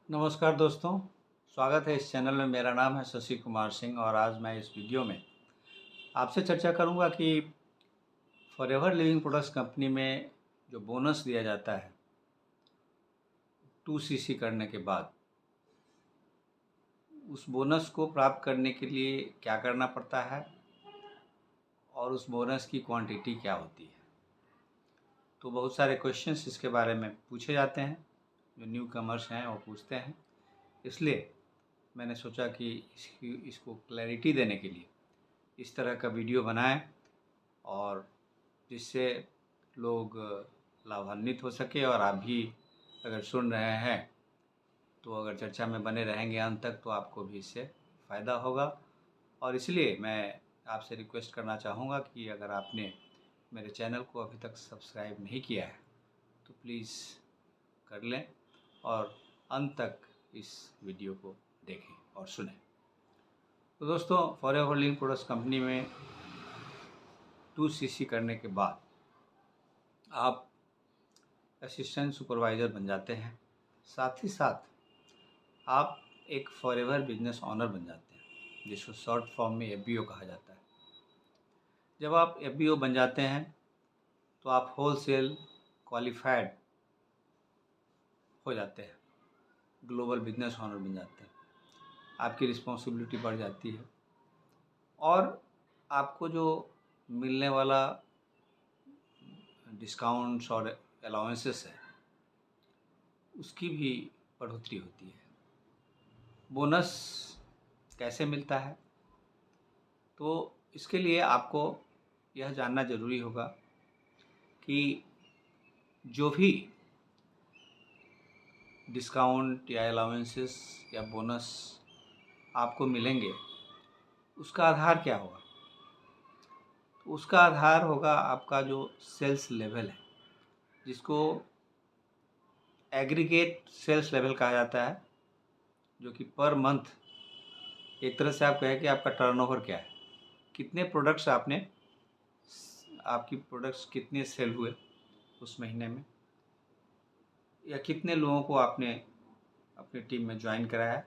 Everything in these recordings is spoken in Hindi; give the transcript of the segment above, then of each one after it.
नमस्कार दोस्तों, स्वागत है इस चैनल में। मेरा नाम है शशि कुमार सिंह और आज मैं इस वीडियो में आपसे चर्चा करूंगा कि फॉरएवर लिविंग प्रोडक्ट्स कंपनी में जो बोनस दिया जाता है 2cc करने के बाद, उस बोनस को प्राप्त करने के लिए क्या करना पड़ता है और उस बोनस की क्वांटिटी क्या होती है। तो बहुत सारे क्वेश्चंस इसके बारे में पूछे जाते हैं, जो न्यू कमर्स हैं वो पूछते हैं। इसलिए मैंने सोचा कि इसको क्लैरिटी देने के लिए इस तरह का वीडियो बनाएं और जिससे लोग लाभान्वित हो सके। और आप भी अगर सुन रहे हैं तो अगर चर्चा में बने रहेंगे अंत तक तो आपको भी इससे फ़ायदा होगा। और इसलिए मैं आपसे रिक्वेस्ट करना चाहूँगा कि अगर आपने मेरे चैनल को अभी तक सब्सक्राइब नहीं किया है तो प्लीज़ कर लें और अंत तक इस वीडियो को देखें और सुनें। तो दोस्तों, फॉरएवर लिविंग प्रोडक्ट्स कंपनी में 2cc करने के बाद आप असिस्टेंट सुपरवाइज़र बन जाते हैं। साथ ही साथ आप एक फॉरएवर बिजनेस ऑनर बन जाते हैं, जिसको शॉर्ट फॉर्म में एफबीओ कहा जाता है। जब आप एफबीओ बन जाते हैं तो आप होलसेल क्वालिफाइड हो जाते हैं, ग्लोबल बिजनेस ऑनर बन जाते हैं। आपकी रिस्पॉन्सिबिलिटी बढ़ जाती है और आपको जो मिलने वाला डिस्काउंट्स और अलाउंसेस है उसकी भी बढ़ोतरी होती है। बोनस कैसे मिलता है, तो इसके लिए आपको यह जानना ज़रूरी होगा कि जो भी डिस्काउंट या अलाउंसेस या बोनस आपको मिलेंगे उसका आधार क्या होगा। तो उसका आधार होगा आपका जो सेल्स लेवल है, जिसको एग्रीगेट सेल्स लेवल कहा जाता है, जो कि पर मंथ एक तरह से आप कहें कि आपका टर्नओवर क्या है, कितने प्रोडक्ट्स आपकी प्रोडक्ट्स कितने सेल हुए उस महीने में, या कितने लोगों को आपने अपनी टीम में ज्वाइन कराया।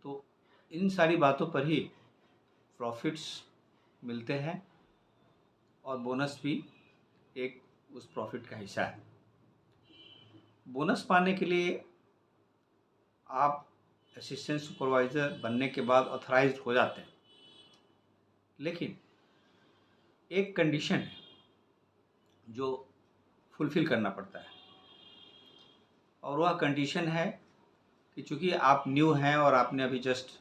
तो इन सारी बातों पर ही प्रॉफिट्स मिलते हैं और बोनस भी एक उस प्रॉफिट का हिस्सा है। बोनस पाने के लिए आप असिस्टेंट सुपरवाइज़र बनने के बाद ऑथराइज्ड हो जाते हैं, लेकिन एक कंडीशन है जो फुलफ़िल करना पड़ता है, और वह कंडीशन है कि चूँकि आप न्यू हैं और आपने अभी जस्ट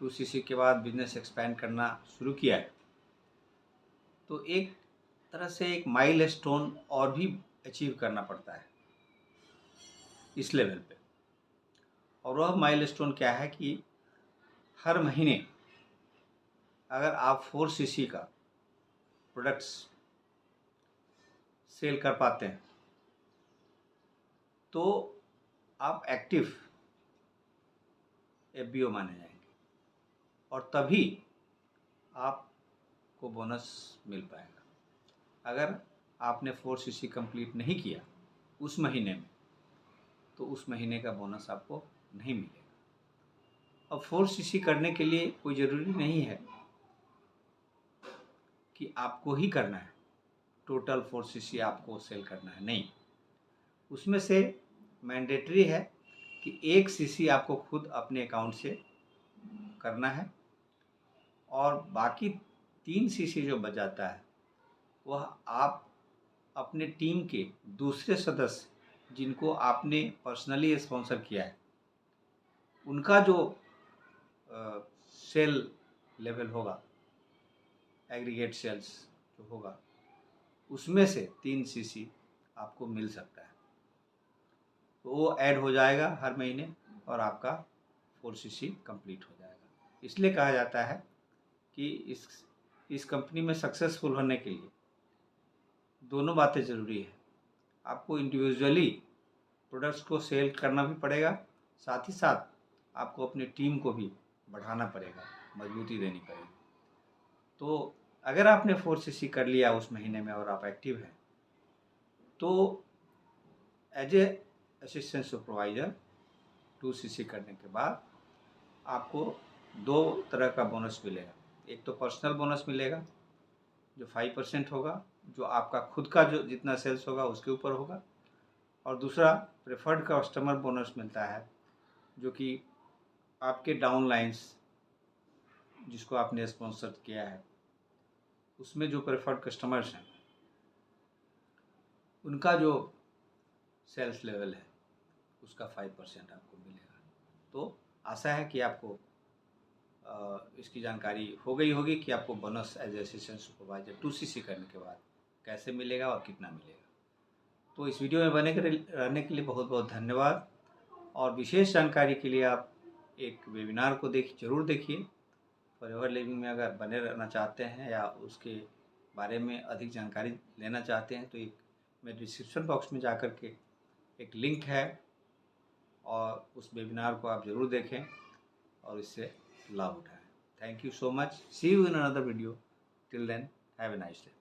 2cc के बाद बिजनेस एक्सपैंड करना शुरू किया है, तो एक तरह से एक माइलस्टोन और भी अचीव करना पड़ता है इस लेवल पे। और वह माइलस्टोन क्या है कि हर महीने अगर आप 4cc का प्रोडक्ट्स सेल कर पाते हैं तो आप एक्टिव एफबीओ माने जाएंगे और तभी आपको बोनस मिल पाएगा। अगर आपने 4cc कंप्लीट नहीं किया उस महीने में तो उस महीने का बोनस आपको नहीं मिलेगा। अब 4cc करने के लिए कोई ज़रूरी नहीं है कि आपको ही करना है, टोटल 4cc आपको सेल करना है, नहीं। उसमें से मैंडेटरी है कि 1cc आपको खुद अपने अकाउंट से करना है और बाकी 3cc जो बच जाता है वह आप अपने टीम के दूसरे सदस्य जिनको आपने पर्सनली स्पॉन्सर किया है उनका जो सेल लेवल होगा, एग्रीगेट सेल्स जो होगा, उसमें से 3cc आपको मिल सकता है। तो वो ऐड हो जाएगा हर महीने और आपका 4cc कंप्लीट हो जाएगा। इसलिए कहा जाता है कि इस कंपनी में सक्सेसफुल होने के लिए दोनों बातें ज़रूरी है। आपको इंडिविजुअली प्रोडक्ट्स को सेल करना भी पड़ेगा, साथ ही साथ आपको अपनी टीम को भी बढ़ाना पड़ेगा, मजबूती देनी पड़ेगी। तो अगर आपने 4cc कर लिया उस महीने में और आप एक्टिव हैं तो as a assistant supervisor 2cc करने के बाद आपको 2 तरह का बोनस मिलेगा। एक तो पर्सनल बोनस मिलेगा जो 5% होगा, जो आपका खुद का जो जितना सेल्स होगा उसके ऊपर होगा, और दूसरा प्रेफर्ड कस्टमर बोनस मिलता है जो कि आपके डाउनलाइंस जिसको आपने स्पॉन्सर किया है उसमें जो प्रेफर्ड कस्टमर्स हैं उनका जो सेल्स लेवल है उसका 5% आपको मिलेगा। तो आशा है कि आपको इसकी जानकारी हो गई होगी कि आपको bonus as assistant supervisor 2cc करने के बाद कैसे मिलेगा और कितना मिलेगा। तो इस वीडियो में बने रहने के लिए बहुत बहुत धन्यवाद, और विशेष जानकारी के लिए आप एक वेबिनार को ज़रूर देखिए। फॉरएवर लिविंग में अगर बने रहना चाहते हैं या उसके बारे में अधिक जानकारी लेना चाहते हैं तो एक मैं डिस्क्रिप्शन बॉक्स में जाकर के एक लिंक है, और उस वेबिनार को आप ज़रूर देखें और इससे लाभ उठाएं। Thank you so much. See you in another video. Till then have a nice day.